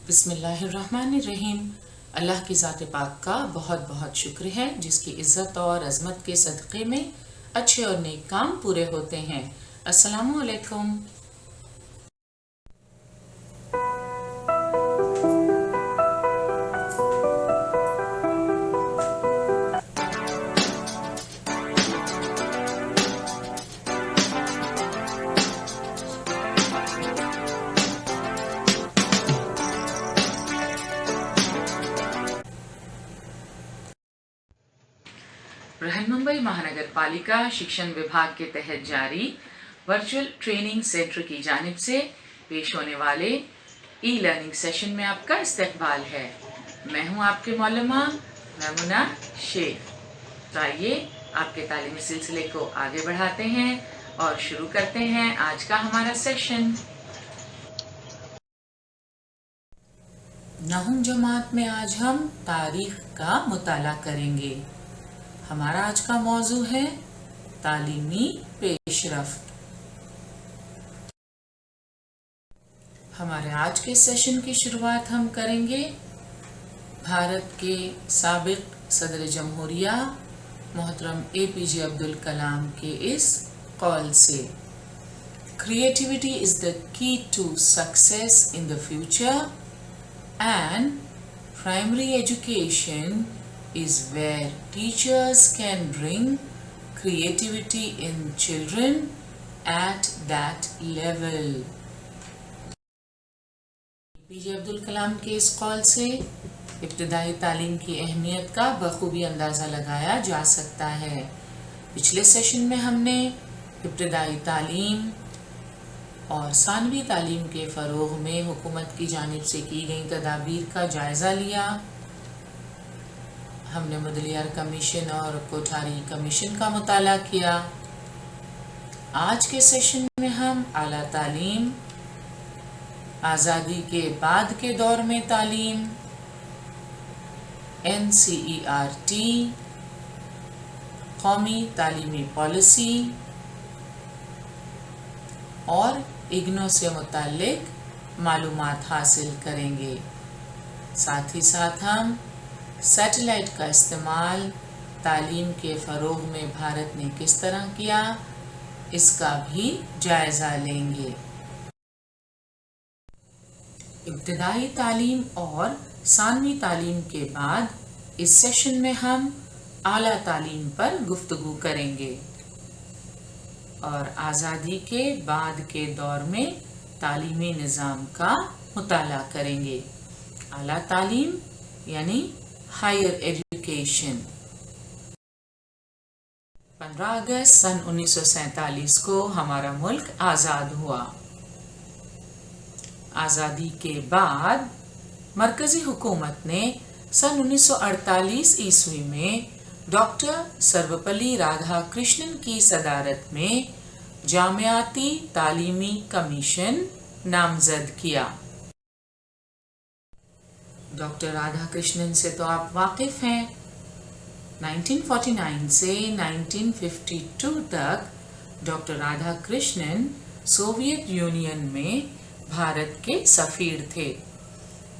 बिस्मिल्लाहिर्रहमानिर्रहीम। अल्लाह की ज़ात पाक का बहुत बहुत शुक्र है जिसकी इज़्ज़त और अज़मत के सदक़े में अच्छे और नेक काम पूरे होते हैं। अस्सलामु अलैकुम। बृहन्मुंबई महानगर पालिका शिक्षण विभाग के तहत जारी वर्चुअल ट्रेनिंग सेंटर की जानिब से पेश होने वाले ई लर्निंग सेशन में आपका इस्तकबाल है। मैं हूं आपके मौलमा मैमुना शेख। तो आइए आपके तालीमी सिलसिले को आगे बढ़ाते हैं और शुरू करते हैं आज का हमारा सेशन। नहुम जमात में आज हम तारीख का मुताला करेंगे। हमारा आज का मौजू है तालीमी पेशरफ्त। हमारे आज के सेशन की शुरुआत हम करेंगे भारत के साबिक सदर जमहूरिया मोहतरम APJ अब्दुल कलाम के इस कॉल से। Creativity is the key to success in the future and primary education is where teachers can bring creativity in children at that level. APJ Abdul Kalam के इस कॉल से इब्तिदाई तालीम की अहमियत का बखूबी अंदाज़ा लगाया जा सकता है। पिछले सेशन में हमने इब्तिदाई तालीम और सानवी तालीम के फ़रोग़ में हुकूमत की जानिब से की गई तदाबीर का जायज़ा लिया। हमने मुदलियार कमीशन और कोठारी कमीशन का मुताला किया। आज के सेशन में हम आला तालीम, आज़ादी के बाद के दौर में तालीम, NCERT, कौमी तालीमी पॉलिसी और इग्नो से मुताल्लिक मालूमात हासिल करेंगे। साथ ही साथ हम सैटेलाइट का इस्तेमाल तालीम के फ़रोग़ में भारत ने किस तरह किया, इसका भी जायज़ा लेंगे। इब्तिदाई तालीम और सानवी तालीम के बाद इस सेशन में हम आला तालीम पर गुफ्तगू करेंगे और आज़ादी के बाद के दौर में तालीमी निज़ाम का मुताला करेंगे। आला तालीम यानी हायर एजुकेशन। 15 अगस्त सन 1947 को हमारा मुल्क आज़ाद हुआ। आज़ादी के बाद मरकज़ी हुकूमत ने सन 1948 ईस्वी में डॉक्टर सर्वपल्ली राधाकृष्णन की सदारत में जामियाती तालीमी कमीशन नामज़द किया। डॉक्टर राधाकृष्णन से तो आप वाकिफ हैं। 1949 से 1952 तक डॉक्टर राधाकृष्णन सोवियत यूनियन में भारत के सफ़ीर थे।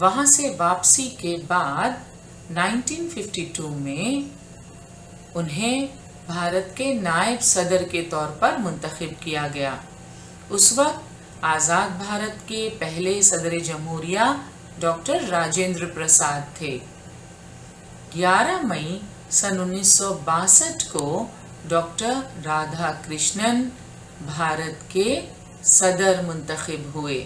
वहाँ से वापसी के बाद 1952 में उन्हें भारत के नायब सदर के तौर पर मुंतखब किया गया। उस वक्त आज़ाद भारत के पहले सदर जमहूरिया डॉक्टर राजेंद्र प्रसाद थे। 11 मई सन 1962 को डॉक्टर राधाकृष्णन भारत के सदर मुंतखब हुए।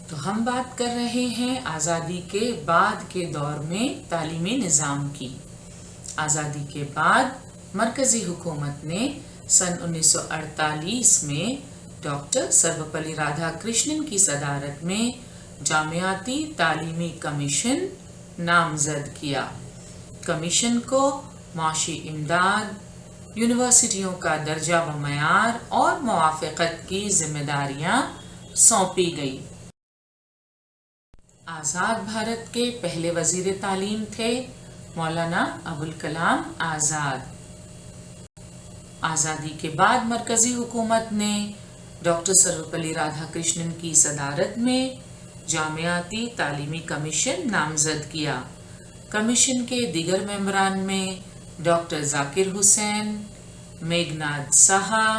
तो हम बात कर रहे हैं आज़ादी के बाद के दौर में तालीमी निज़ाम की। आज़ादी के बाद मरकज़ी हुकूमत ने सन 1948 में डॉक्टर सर्वपल्ली राधाकृष्णन की सदारत में जामियाती तालीमी कमीशन नामज़द किया। कमीशन को माशी इमदाद, यूनिवर्सिटियों का दर्जा व मयार और मुआफ़क़त की ज़िम्मेदारियाँ सौंपी गई। आज़ाद भारत के पहले वज़ीर तालीम थे मौलाना अबुल कलाम आज़ाद। आज़ादी के बाद मरकज़ी हुकूमत ने डॉक्टर सर्वपल्ली राधाकृष्णन की सदारत में जामियाती तालीमी कमीशन नामजद किया। कमीशन के दिगर मेंबरान में डॉक्टर जाकिर हुसैन, मेघनाथ साहा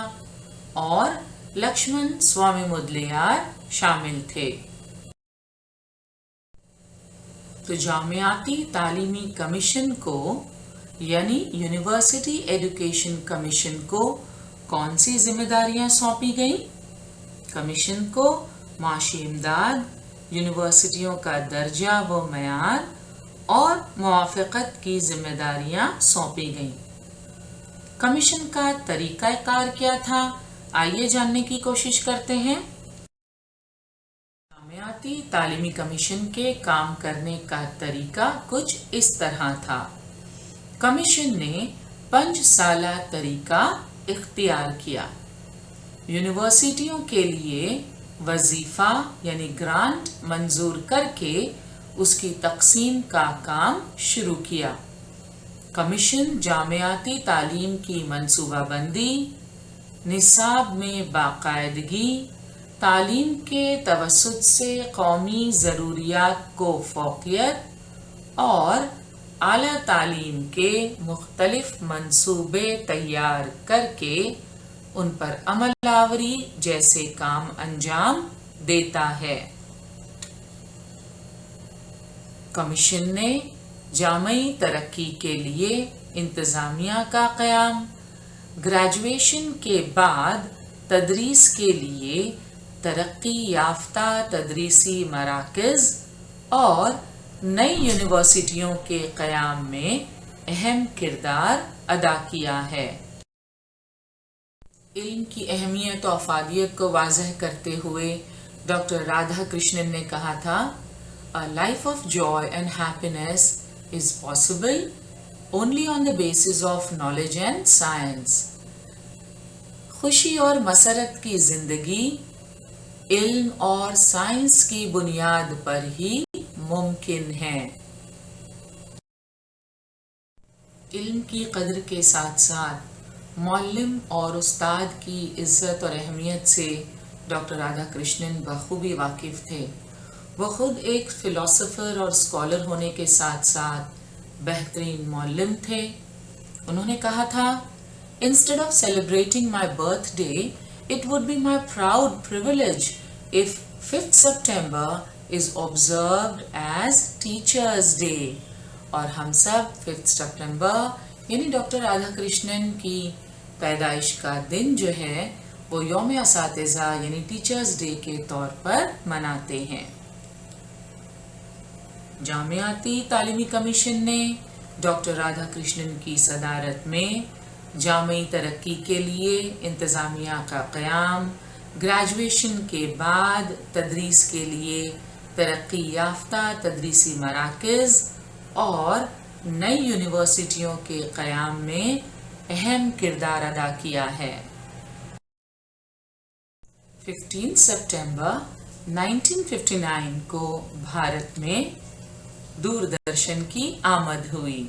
और लक्ष्मण स्वामी मुदलियार शामिल थे। तो जामियाती तालीमी कमीशन को यानी यूनिवर्सिटी एजुकेशन कमीशन को कौन सी जिम्मेदारियां सौंपी गई? कमीशन को माशी इमदाद, यूनिवर्सिटियों का दर्जा व मयार और मुआफ़क़त की जिम्मेदारियां सौंपी गईं। कमीशन का तरीक़ाकार क्या था, आइए जानने की कोशिश करते हैं। जामियाती तालीमी कमीशन के काम करने का तरीका कुछ इस तरह था। कमीशन ने 5 साला तरीका इख्तियार किया। यूनिवर्सिटियों के लिए वजीफ़ा यानी ग्रांट मंजूर करके उसकी तकसीम का काम शुरू किया। कमीशन जामियाती तालीम की मंसूबाबंदी, निसाब में बाकायदगी, तालीम के तवस्सुत से कौमी ज़रूरियात को फ़ौक़ियत और आला तालीम के मुख्तलिफ मंसूबे तैयार करके उन पर अमल आवरी जैसे काम अंजाम देता है। कमीशन ने जामई तरक्की के लिए इंतज़ामिया का क़याम, ग्रेजुएशन के बाद तदरीस के लिए तरक्की याफ्ता तदरीसी मराकज़ और नई यूनिवर्सिटियों के क़याम में अहम किरदार अदा किया है। इल्म की अहमियत और अफादियत को वाज़ह करते हुए डॉक्टर राधाकृष्णन ने कहा था, A life of joy and happiness is possible only on the basis of knowledge and science. खुशी और मसरत की ज़िंदगी इल्म और साइंस की बुनियाद पर ही मुमकिन है। इल्म की कदर के साथ साथ मौल्लिम और उस्ताद की इज़्ज़त और अहमियत से डॉक्टर राधाकृष्णन बखूबी वाकिफ़ थे। वो खुद एक फ़िलोसोफ़र और स्कॉलर होने के साथ साथ बेहतरीन मौल्लिम थे। उन्होंने कहा था, Instead of celebrating my birthday, it would be my proud privilege if 5th September is observed as Teachers Day। और हम सब 5th सितंबर यानी डॉक्टर राधाकृष्णन की पैदाइश का दिन जो है वो यौम असातिज़ा यानी टीचर्स डे के तौर पर मनाते हैं। जामियाती तालीमी कमीशन ने डॉक्टर राधाकृष्णन की सदारत में जामई तरक्की के लिए इंतज़ामिया का क़याम, ग्रेजुएशन के बाद तदरीस के लिए तरक्की याफ्ता तदरीसी मराकज़ और नई यूनिवर्सिटियों के क़याम में अहम किरदार अदा किया है। 15 सितंबर 1959 को भारत में दूरदर्शन की आमद हुई।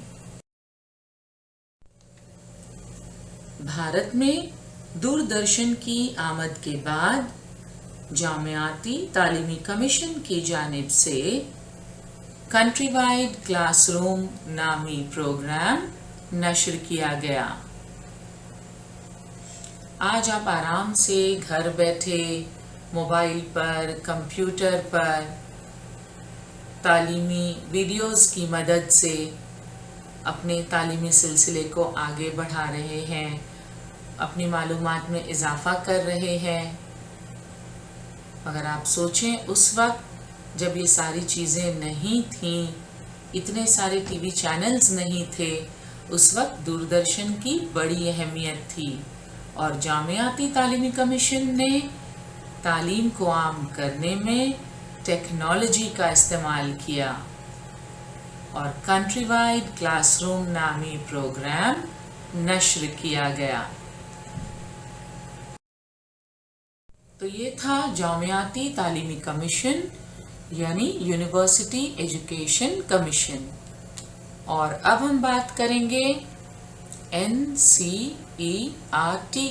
भारत में दूरदर्शन की आमद के बाद जामियाती तालीमी कमीशन की जानिब से कंट्री वाइड क्लासरूम नामी प्रोग्राम नश्र किया गया। आज आप आराम से घर बैठे मोबाइल पर, कंप्यूटर पर तालीमी वीडियोस की मदद से अपने तालीमी सिलसिले को आगे बढ़ा रहे हैं, अपनी मालूमात में इजाफ़ा कर रहे हैं। अगर आप सोचें उस वक्त जब ये सारी चीज़ें नहीं थीं, इतने सारे टीवी चैनल्स नहीं थे, उस वक्त दूरदर्शन की बड़ी अहमियत थी और जामियाती तालीमी कमीशन ने तालीम को आम करने में टेक्नोलॉजी का इस्तेमाल किया और कंट्री वाइड क्लासरूम नामी प्रोग्राम नश्र किया गया। तो ये था जामियाती तालीमी कमीशन यानी यूनिवर्सिटी एजुकेशन कमीशन। और अब हम बात करेंगे NCERT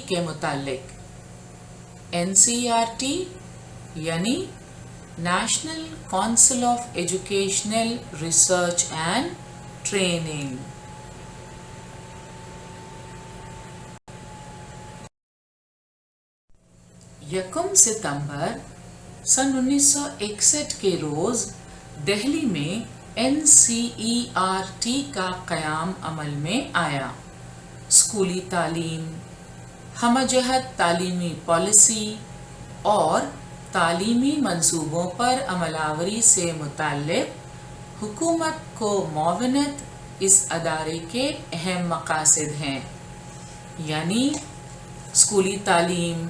के मुतालिक। NCERT यानी national council of educational research and training. यकम सितंबर सन 1961 के रोज दिल्ली में NCERT का क़याम अमल में आया। स्कूली तालीम, हमजहत तालीमी पॉलिसी और तालीमी मंसूबों पर अमलावरी से मुताल्लिक़ हुकूमत को मुआवनत इस अदारे के अहम मकासद हैं, यानी स्कूली तालीम,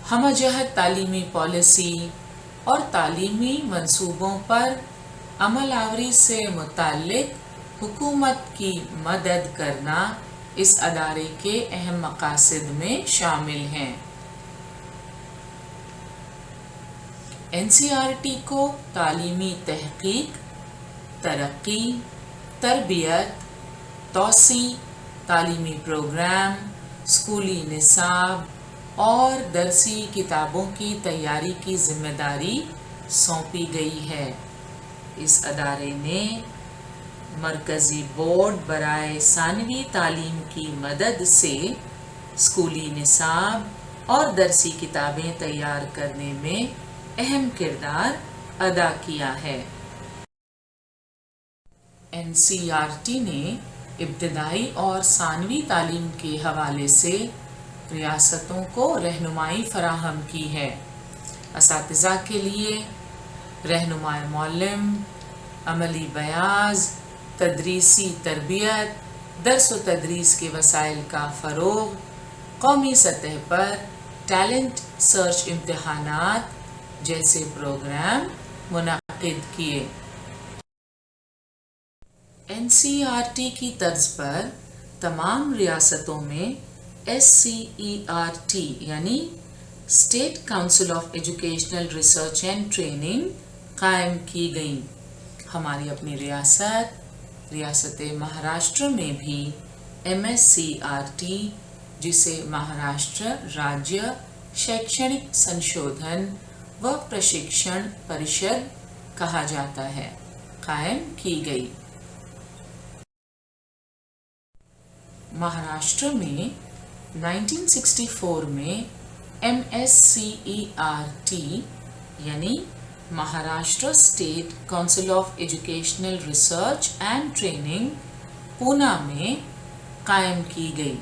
हमजहत तालीमी पॉलिसी और तालीमी मंसूबों पर अमलावरी से मुताल्लिक़ हुकूमत की मदद करना इस अदारे के अहम मकासद में शामिल हैं। NCERT को तालीमी तहक़ीक़, तरक्की, तरबियत, तौसी, तालीमी प्रोग्राम, स्कूली निसाब और दरसी किताबों की तैयारी की जिम्मेदारी सौंपी गई है। इस अदारे ने मरकज़ी बोर्ड बराए सानवी तालीम की मदद से स्कूली निसाब और दरसी किताबें तैयार करने में अहम किरदार अदा किया है। NCERT ने इब्तदाई और सानवी तालीम के हवाले से रियासतों को रहनुमाई फराहम की है। असातिज़ा के लिए रहनुमाई मौल्लिम, अमली बयाज, तदरीसी तरबियत, दर्स व तदरीस के वसाइल का फ़रोग़, कौमी सतह पर टैलेंट सर्च इम्तिहानात जैसे प्रोग्राम मुनक़िद किए। NCERT की तर्ज पर तमाम रियासतों में SCERT यानी state council of educational research and training कायम की गई। हमारी अपनी रियासत महाराष्ट्र में भी MSCRT, जिसे महाराष्ट्र राज्य शैक्षणिक संशोधन व प्रशिक्षण परिषद कहा जाता है, कायम की गई। महाराष्ट्र में 1964 में MSCERT यानी Maharashtra state council of educational research and training Poona में कायम की गई।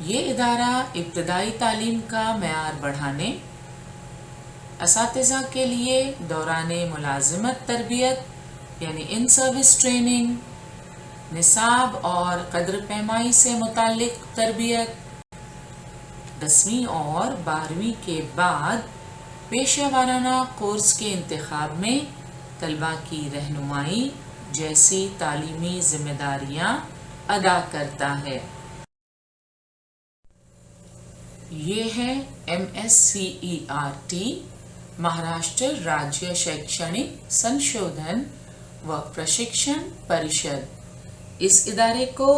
ये इदारा इब्तदाई तालीम का मेयार बढ़ाने, असातिज़ा के लिए दौराने मुलाज़मत तरबियत यानी इन सर्विस ट्रेनिंग, निसाब और कद्र पैमाई से मुताल्लिक़ तरबियत, 10वीं और 12वीं के बाद पेशा वाराना कोर्स के इंतखाब में तलबा की रहनुमाई जैसी तालीमी जिम्मेदारियां अदा करता है। ये है MSCERT, महाराष्ट्र राज्य शैक्षणिक संशोधन व प्रशिक्षण परिषद। इस इदारे को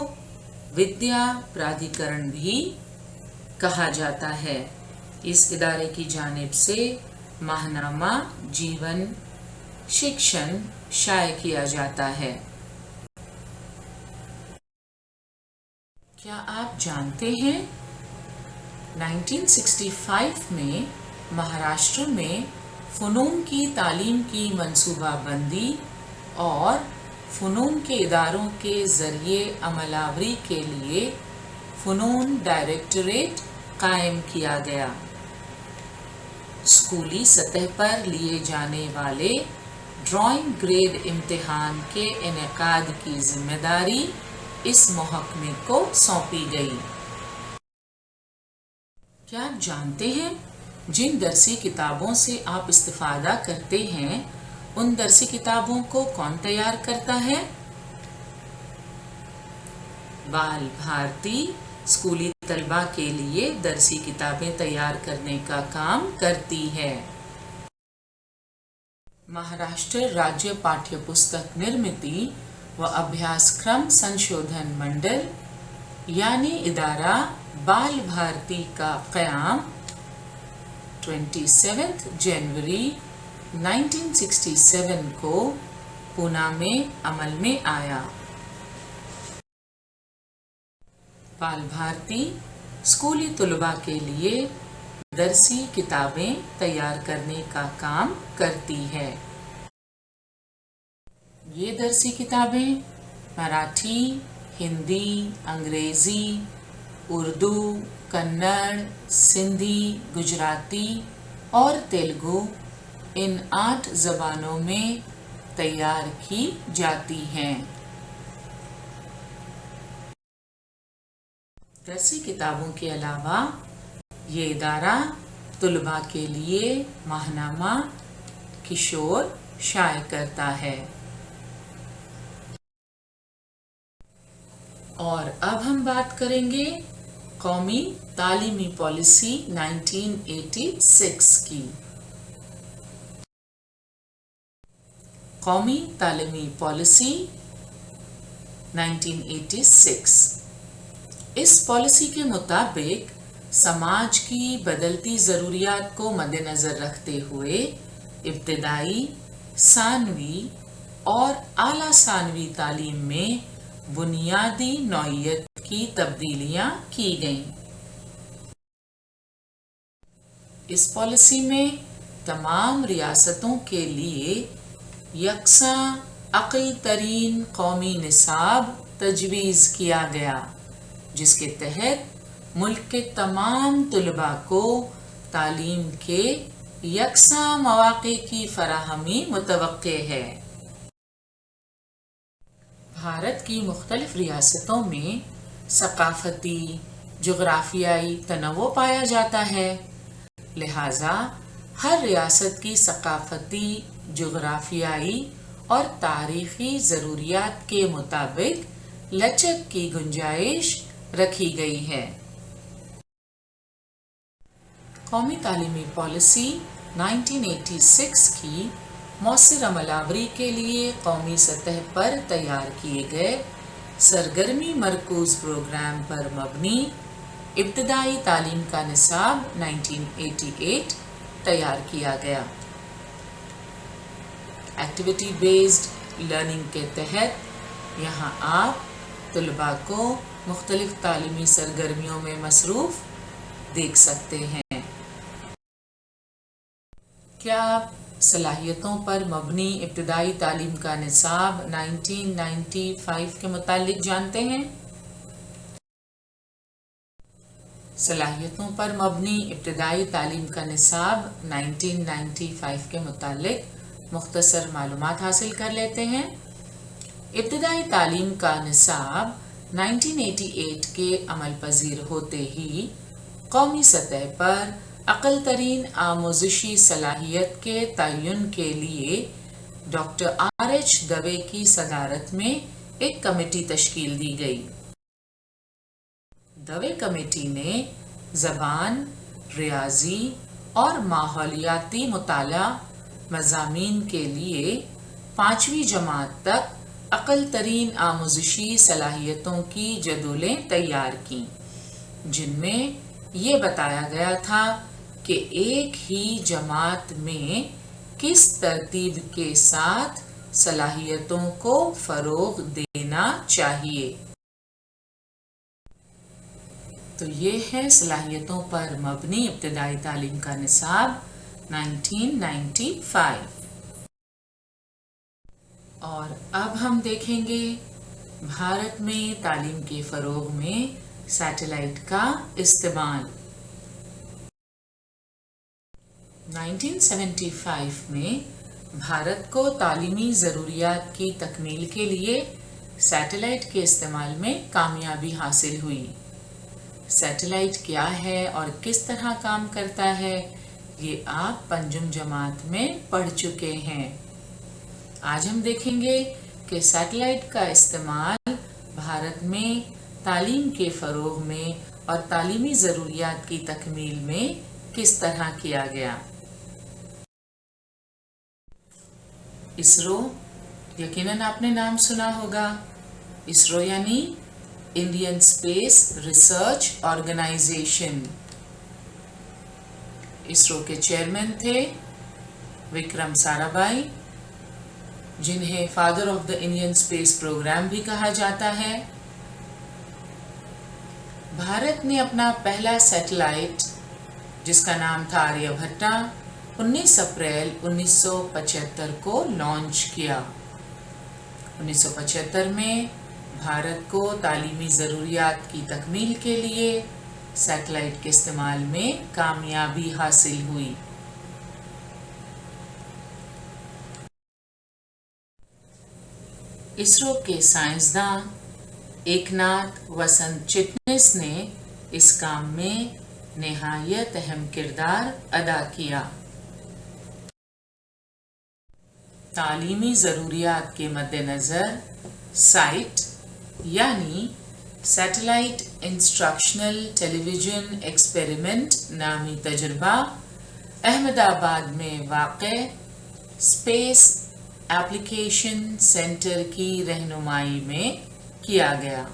विद्या प्राधिकरण भी कहा जाता है। इस इदारे की जानिब से माहनामा जीवन शिक्षण शाये किया जाता है। क्या आप जानते हैं 1965 में महाराष्ट्र में फ़नून की तालीम की मंसूबाबंदी और फ़नून के इदारों के ज़रिए अमलावरी के लिए फ़नून डायरेक्टरेट कायम किया गया। स्कूली सतह पर लिए जाने वाले ड्राइंग ग्रेड इम्तिहान के इनेकाद की जिम्मेदारी इस महकमे को सौंपी गई। क्या आप जानते हैं जिन दरसी किताबों से आप इस्तिफादा करते हैं उन दरसी किताबों को कौन तैयार करता है? बाल भारती स्कूली तलबा के लिए दरसी किताबें तैयार करने का काम करती है। महाराष्ट्र राज्य पाठ्य पुस्तक निर्मिती व अभ्यासक्रम संशोधन मंडल यानी इदारा बाल भारती का क़याम 27 जनवरी 1967 को पूना में अमल में आया। बाल भारती स्कूली तलबा के लिए दरसी किताबें तैयार करने का काम करती है। ये दरसी किताबें मराठी, हिंदी, अंग्रेज़ी, उर्दू, कन्नड़, सिंधी, गुजराती और तेलुगु इन 8 ज़बानों में तैयार की जाती हैं। दरसी किताबों के अलावा ये इदारा तलबा के लिए माहनामा किशोर शाये करता है। और अब हम बात करेंगे कौमी तालीमी पॉलिसी 1986 की। कौमी तालीमी पॉलिसी 1986 इस पॉलिसी के मुताबिक समाज की बदलती ज़रूरियात को मद्देनज़र रखते हुए इब्तिदाई, सानवी और आला सानवी तालीम में बुनियादी नौइयत की तब्दीलियां की गईं। इस पॉलिसी में तमाम रियासतों के लिए यकसा अक़ल तरीन कौमी निसाब तजवीज़ किया गया, जिसके तहत मुल्क के तमाम तलबा को तालीम के यकसा मौक़े की फराहमी मुतवक्के है। भारत की मुख्तलिफ रियासतों में सकाफ़ती जोग्राफियाई तनव्वुर पाया जाता है, लिहाजा हर रियासत की सकाफ़ती जोग्राफियाई और तारीख़ी ज़रूरियात के मुताबिक लचक की गुंजाइश रखी गई है। कौमी तालीमी पॉलिसी 1986 की मौसर अमलावरी के लिए कौमी सतह पर तैयार किए गए सरगर्मी मरकूज़ प्रोग्राम पर मबनी इब्तिदाई तालीम का निसाब 1988 तैयार किया गया। एक्टिविटी बेस्ड लर्निंग के तहत यहाँ आप तलबा को मुख्तलिफ तालीमी सरगर्मियों में मसरूफ़ देख सकते हैं। क्या आप सलाहियतों पर मबनी इब्तिदाई तालीम का निसाब 1995 के मुतालिक जानते हैं? सलाहियतों पर मबनी इब्तिदाई तालीम का निसाब 1995 के मुतालिक मुख्तसर मालूमात हासिल कर लेते हैं। इब्तिदाई तालीम का निसाब 1988 के अमल पजीर होते ही कौमी सतह पर अक़ल तरीन आमोज़शी सलाहियत के तयन के लिए डॉक्टर R.H. दवे की सदारत में एक कमेटी तश्कील दी गई। दवे कमेटी ने ज़बान, रियाजी और माहौलियाती मुताला मज़ामीन के लिए 5वीं जमात तक अक़ल तरीन आमोज़शी सलाहियतों की जदोलें तैयार की, जिनमें ये बताया गया था कि एक ही जमात में किस तरतीब के साथ सलाहियतों को फ़रोग़ देना चाहिए। तो ये है सलाहियतों पर मबनी इब्तिदाई तालीम का निसाब 1995। और अब हम देखेंगे भारत में तालीम के फ़रोग़ में सैटेलाइट का इस्तेमाल। 1975 में भारत को तालीमी ज़रूरियात की तकमील के लिए सैटेलाइट के इस्तेमाल में कामयाबी हासिल हुई। सैटेलाइट क्या है और किस तरह काम करता है, ये आप पंजम जमात में पढ़ चुके हैं। आज हम देखेंगे कि सैटेलाइट का इस्तेमाल भारत में तालीम के फ़रोग़ में और तालीमी ज़रूरियात की तकमील में किस तरह किया गया। इसरो, यकीनन आपने नाम सुना होगा। इसरो यानी Indian space research organisation. ISRO के चेयरमैन थे विक्रम साराभाई, जिन्हें father of the Indian space programme भी कहा जाता है। भारत ने अपना पहला सैटेलाइट, जिसका नाम था आर्यभट्टा, 19 अप्रैल 1975 को लॉन्च किया। 1975 में भारत को तालीमी ज़रूरियात की तकमील के लिए सैटेलाइट के इस्तेमाल में कामयाबी हासिल हुई। इसरो के साइंसदान एकनाथ वसंत चिटनिस ने इस काम में निहायत अहम किरदार अदा किया। तालीमी ज़रूरियात के मद्देनज़र साइट यानी सैटेलाइट इंस्ट्रक्शनल टेलीविज़न एक्सपेरिमेंट नामी तजुर्बा अहमदाबाद में वाक़े स्पेस एप्लीकेशन सेंटर की रहनुमाई में किया गया।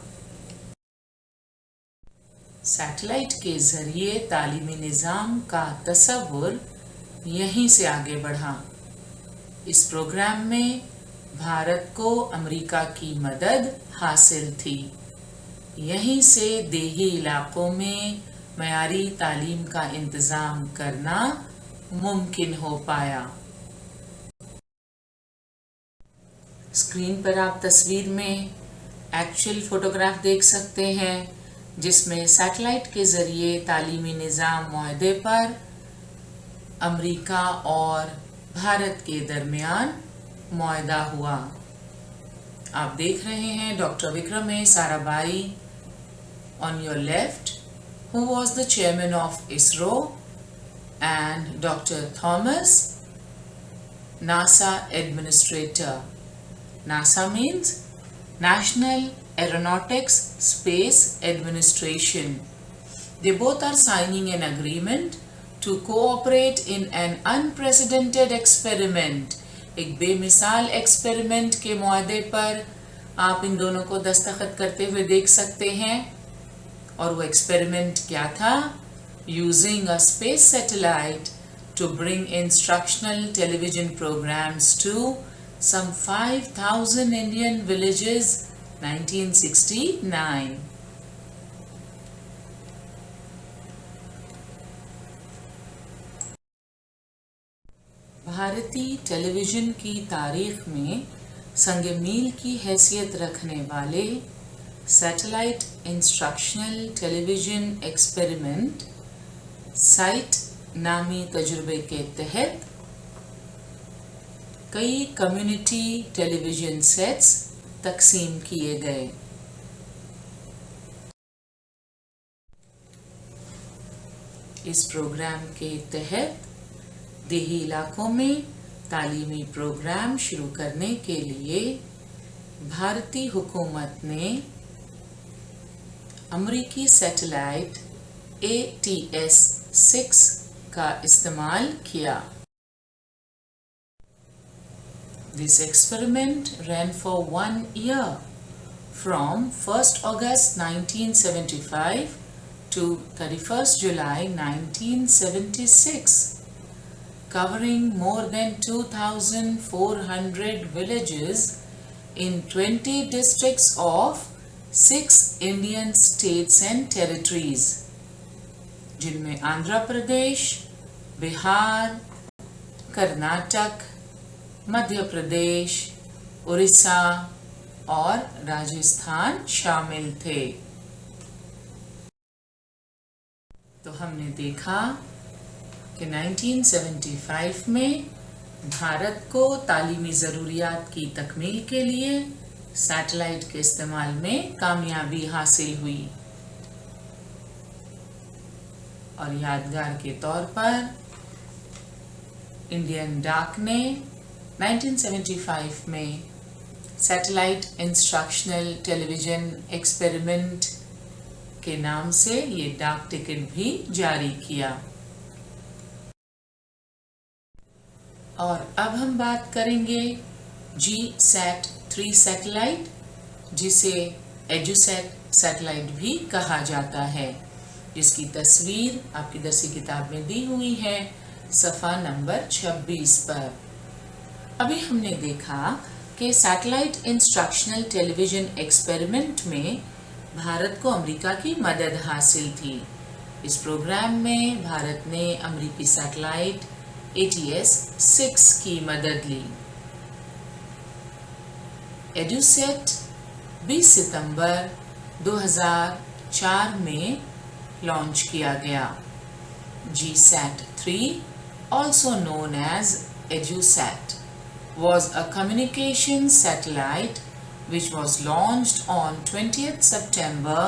सैटेलाइट के ज़रिए तालीमी निज़ाम का तसव्वुर यहीं से आगे बढ़ा। इस प्रोग्राम में भारत को अमेरिका की मदद हासिल थी। यहीं से देही इलाकों में मयारी तालीम का इंतज़ाम करना मुमकिन हो पाया। स्क्रीन पर आप तस्वीर में एक्चुअल फ़ोटोग्राफ देख सकते हैं, जिसमें सैटेलाइट के ज़रिए तालीमी निज़ाम मुआहदे पर अमेरिका और भारत के दरमियान मुआहदा हुआ। आप देख रहे हैं doctor Vikram Sarabhai on your left, who was the chairman of ISRO, and Dr. Thomas, NASA administrator. NASA means National Aeronautics Space Administration. They both are signing an agreement to cooperate in an unprecedented experiment. एक बेमिसाल experiment के मुआहदे पर आप इन दोनों को दस्तखत करते हुए देख सकते हैं। और वो एक्सपेरिमेंट क्या था? Using a space satellite to bring instructional television programmes to some 5,000 Indian villages, 1969. भारतीय टेलीविज़न की तारीख में संग मील की हैसियत रखने वाले satellite instructional television experiment site नामी तजुर्बे के तहत कई कम्युनिटी टेलीविज़न सेट्स तकसीम किए गए। इस प्रोग्राम के तहत देही इलाकों में तालीमी प्रोग्राम शुरू करने के लिए भारतीय हुकूमत ने अमरीकी सैटेलाइट ATS-6 का इस्तेमाल किया। This experiment ran for 1 year from 1st August 1975 to 31st July 1976, covering more than 2,400 villages in 20 districts of 6 Indian states and territories, जिनमें आंध्र प्रदेश, बिहार, कर्नाटक, मध्य प्रदेश, उड़ीसा और राजस्थान शामिल थे। तो हमने देखा कि 1975 में भारत को तालीमी ज़रूरियात की तकमील के लिए सैटेलाइट के इस्तेमाल में कामयाबी हासिल हुई। और यादगार के तौर पर इंडियन डाक ने 1975 में सैटेलाइट इंस्ट्रक्शनल टेलीविज़न एक्सपेरिमेंट के नाम से ये डाक टिकट भी जारी किया। और अब हम बात करेंगे GSAT-3 सैटेलाइट, जिसे एजुसैट सैटेलाइट भी कहा जाता है, जिसकी तस्वीर आपकी दरसी किताब में दी हुई है सफ़ा नंबर 26 पर। अभी हमने देखा कि सैटेलाइट इंस्ट्रक्शनल टेलीविज़न एक्सपेरिमेंट में भारत को अमेरिका की मदद हासिल थी। इस प्रोग्राम में भारत ने अमेरिकी सैटेलाइट ATS-6 की मदद ली। एडुसेट 20 सितंबर 2004 में लॉन्च किया गया। GSAT-3, also known as EduSat, was a communication satellite which was launched on 20th September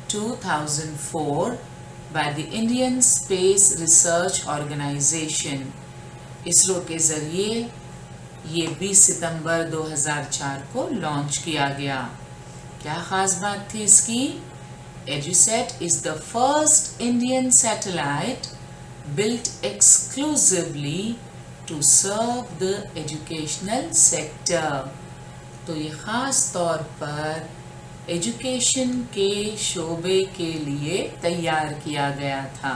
2004 by the Indian Space Research Organization, ISRO के ज़रिए ये 20 सितंबर 2004 को लॉन्च किया गया। क्या ख़ास बात थी इसकी? EduSat is the first Indian satellite built exclusively to serve the educational sector। तो ये ख़ास तौर पर एजुकेशन के शोबे के लिए तैयार किया गया था।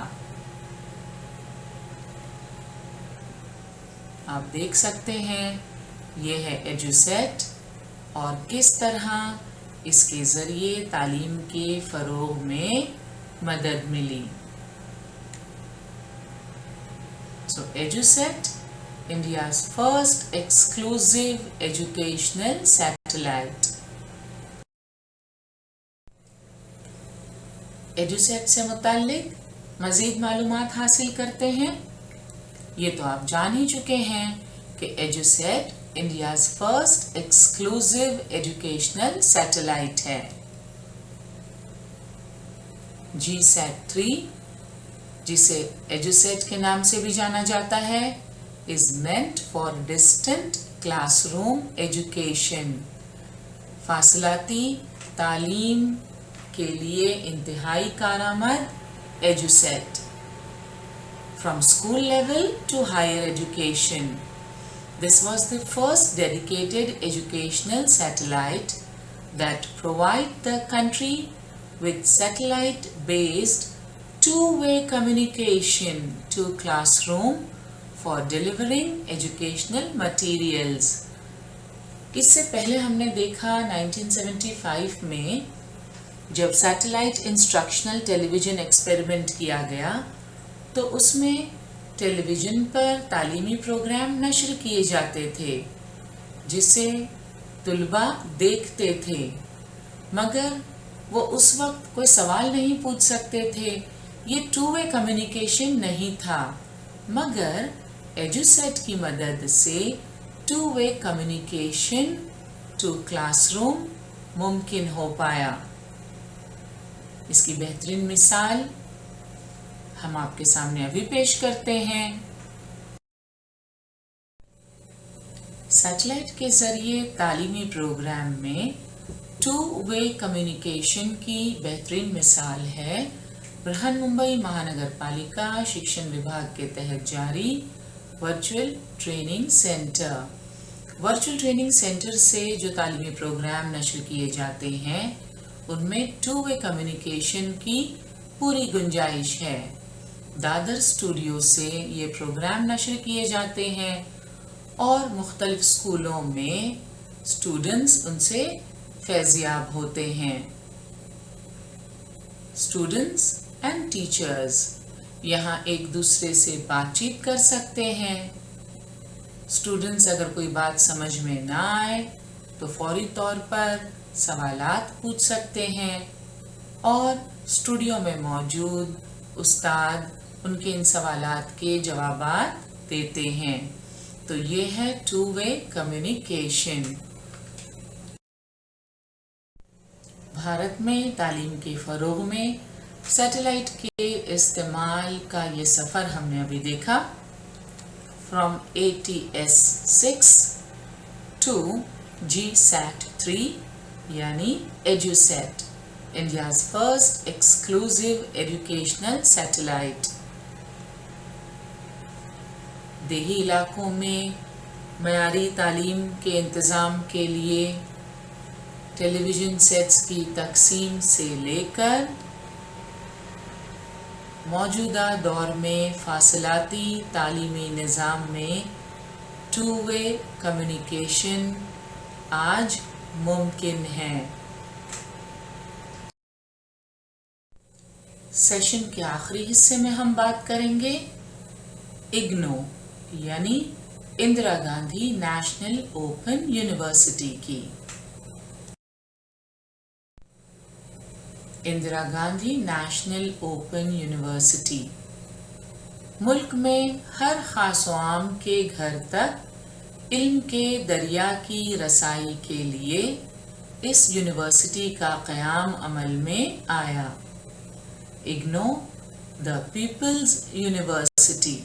आप देख सकते हैं ये है EduSat और किस तरह इसके ज़रिए तालीम के फ़रोग़ में मदद मिली। So EduSat, India's first exclusive educational satellite। EduSat से मुताल्लिक मज़ीद मालूमात हासिल करते हैं। ये तो आप जान ही चुके हैं कि EduSat India's first exclusive educational satellite है। GSAT-3, जिसे EduSat के नाम से भी जाना जाता है, is meant for distant classroom education, फासलाती तालीम के लिए इंतहाई कारआमद EduSat, from school level to higher education. This was the first dedicated educational satellite that provided the country with satellite-based two-way communication to classroom for delivering educational materials। इससे पहले हमने देखा 1975 में जब सैटेलाइट इंस्ट्रक्शनल टेलीविज़न एक्सपेरिमेंट किया गया तो उसमें टेलीविज़न पर तालीमी प्रोग्राम नश्र किए जाते थे जिसे तुलबा देखते थे, मगर वो उस वक्त कोई सवाल नहीं पूछ सकते थे। ये टू वे कम्युनिकेशन नहीं था, मगर EduSat की मदद से two way communication to classroom मुमकिन हो पाया। इसकी बेहतरीन मिसाल हम आपके सामने अभी पेश करते हैं। सैटेलाइट के ज़रिए तालीमी प्रोग्राम में टू वे कम्युनिकेशन की बेहतरीन मिसाल है बृहन मुंबई महानगर पालिका शिक्षण विभाग के तहत जारी virtual training centre. Virtual training centre से जो तालीमी प्रोग्राम नशर किए जाते हैं उनमें टू वे कम्युनिकेशन की पूरी गुंजाइश है। दादर स्टूडियो से ये प्रोग्राम नशर किए जाते हैं और मुख्तलिफ स्कूलों में स्टूडेंट्स उनसे फैज़याब होते हैं। स्टूडेंट्स एंड टीचर्स यहाँ एक दूसरे से बातचीत कर सकते हैं। स्टूडेंट्स अगर कोई बात समझ में ना आए तो फौरी तौर पर सवालात पूछ सकते हैं और स्टूडियो में मौजूद उस्ताद उनके इन सवालात के जवाबात देते हैं। तो ये है टू वे कम्युनिकेशन। भारत में तालीम के फ़रोग़ में सैटेलाइट के इस्तेमाल का ये सफ़र हमने अभी देखा। फ्रॉम ATS-6 टू GSAT-3 यानी EduSat, India's first exclusive educational satellite। देही इलाकों में मयारी तालीम के इंतज़ाम के लिए ٹیلی ویژن سیٹس کی تقسیم سے لے کر موجودہ دور میں فاصلاتی تعلیمی نظام میں ٹو وے کمیونیکیشن آج ممکن ہے۔ سیشن کے آخری حصے میں ہم بات کریں گے اگنو یعنی Indira Gandhi national open university کی۔ Indira Gandhi national open university ملک میں ہر خاص و عام کے گھر تک علم کے دریا کی رسائی کے لیے اس یونیورسٹی کا قیام عمل میں آیا۔ اگنو دا پیپلز یونیورسٹی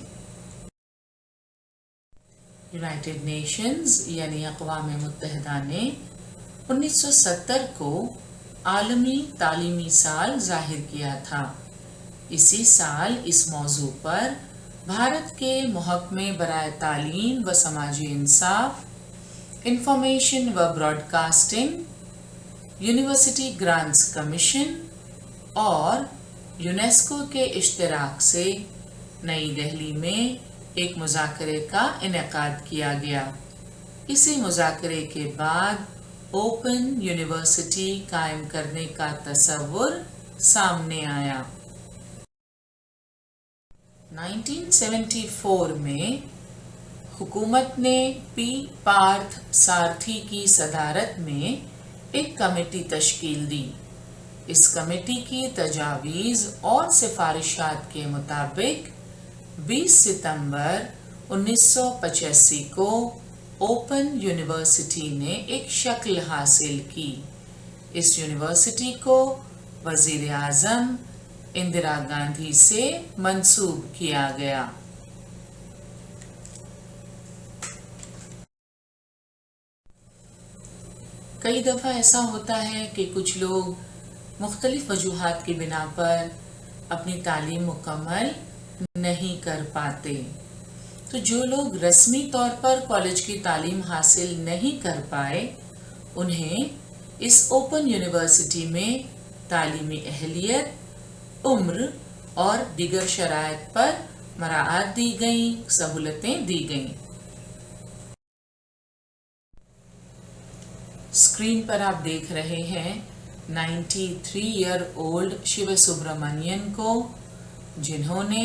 یونائٹڈ نیشنز یعنی اقوام متحدہ نے 1970 کو عالمی تعلیمی سال ظاہر کیا تھا۔ اسی سال اس موضوع پر بھارت کے محکمے برائے تعلیم و سماجی انصاف، انفارمیشن و broadcasting, university grants commission اور یونیسکو کے اشتراک سے نئی دہلی میں ایک مذاکرے کا انعقاد کیا گیا۔ اسی مذاکرے کے بعد اوپن یونیورسٹی قائم کرنے کا تصور سامنے آیا۔ 1974 میں حکومت نے پی پارتھ سارتھی کی صدارت میں ایک کمیٹی تشکیل دی۔ اس کمیٹی کی تجاویز اور سفارشات کے مطابق 20 ستمبر 1985 کو اوپن یونیورسٹی نے ایک شکل حاصل کی۔ اس یونیورسٹی کو وزیر اعظم اندرا گاندھی سے منسوب کیا گیا۔ کئی دفعہ ایسا ہوتا ہے کہ کچھ لوگ مختلف وجوہات کی بنا پر اپنی تعلیم مکمل نہیں کر پاتے، تو جو لوگ رسمی طور پر کالج کی تعلیم حاصل نہیں کر پائے انہیں اس اوپن یونیورسٹی میں تعلیمی اہلیت، عمر اور دیگر شرائط پر مراعات دی گئیں، سہولتیں دی گئیں۔ اسکرین پر آپ دیکھ رہے ہیں 93 ایئر اولڈ شیو سبرامنین کو، جنہوں نے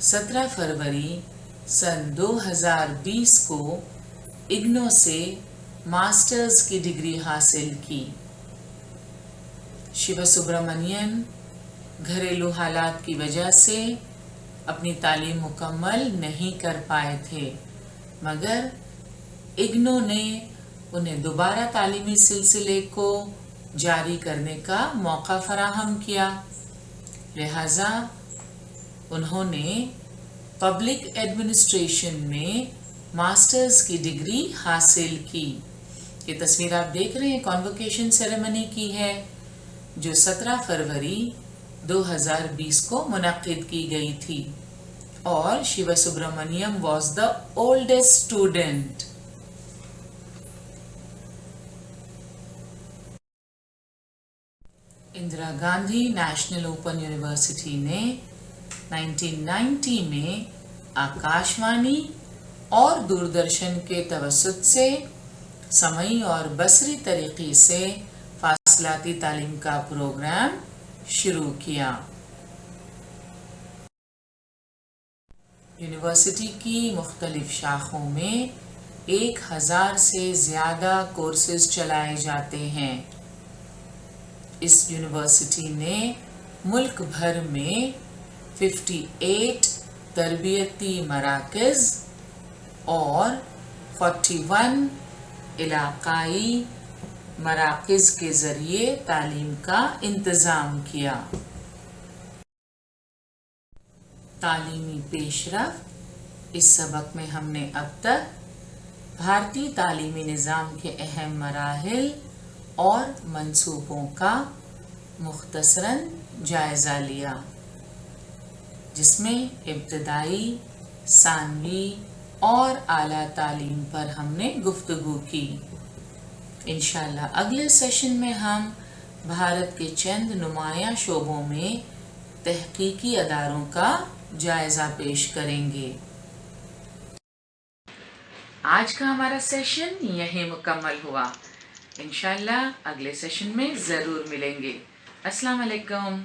17 فروری سن 2020 کو اگنو سے ماسٹرز کی ڈگری حاصل کی۔ شیو سبرامنین گھریلو حالات کی وجہ سے اپنی تعلیم مکمل نہیں کر پائے تھے، مگر اگنو نے انہیں دوبارہ تعلیمی سلسلے کو جاری کرنے کا موقع فراہم کیا، لہذا انہوں نے پبلک ایڈمنسٹریشن میں ماسٹرز کی ڈگری حاصل کی۔ یہ تصویر آپ دیکھ رہے ہیں کانوکیشن سیریمنی کی ہے جو 17 فروری 2020 کو منعقد کی گئی تھی، اور Shiv Subramaniam was the oldest student. Indira Gandhi national open university نے 1990 میں آکاشوانی اور دوردرشن کے توسط سے سمعی اور بصری طریقے سے فاصلاتی تعلیم کا پروگرام شروع کیا۔ یونیورسٹی کی مختلف شاخوں میں 1000 سے زیادہ کورسز چلائے جاتے ہیں۔ اس یونیورسٹی نے ملک بھر میں 58 تربیتی مراکز اور 41 علاقائی مراکز کے ذریعے تعلیم کا انتظام کیا۔ تعلیمی پیش رفت، اس سبق میں ہم نے اب تک بھارتی تعلیمی نظام کے اہم مراحل اور منصوبوں کا مختصراً جائزہ لیا، جس میں ابتدائی، ثانوی اور اعلیٰ تعلیم پر ہم نے گفتگو کی۔ انشاءاللہ اگلے سیشن میں ہم بھارت کے چند نمایاں شعبوں میں تحقیقی اداروں کا جائزہ پیش کریں گے۔ آج کا ہمارا سیشن یہیں مکمل ہوا۔ انشاءاللہ اگلے سیشن میں ضرور ملیں گے۔ السلام علیکم۔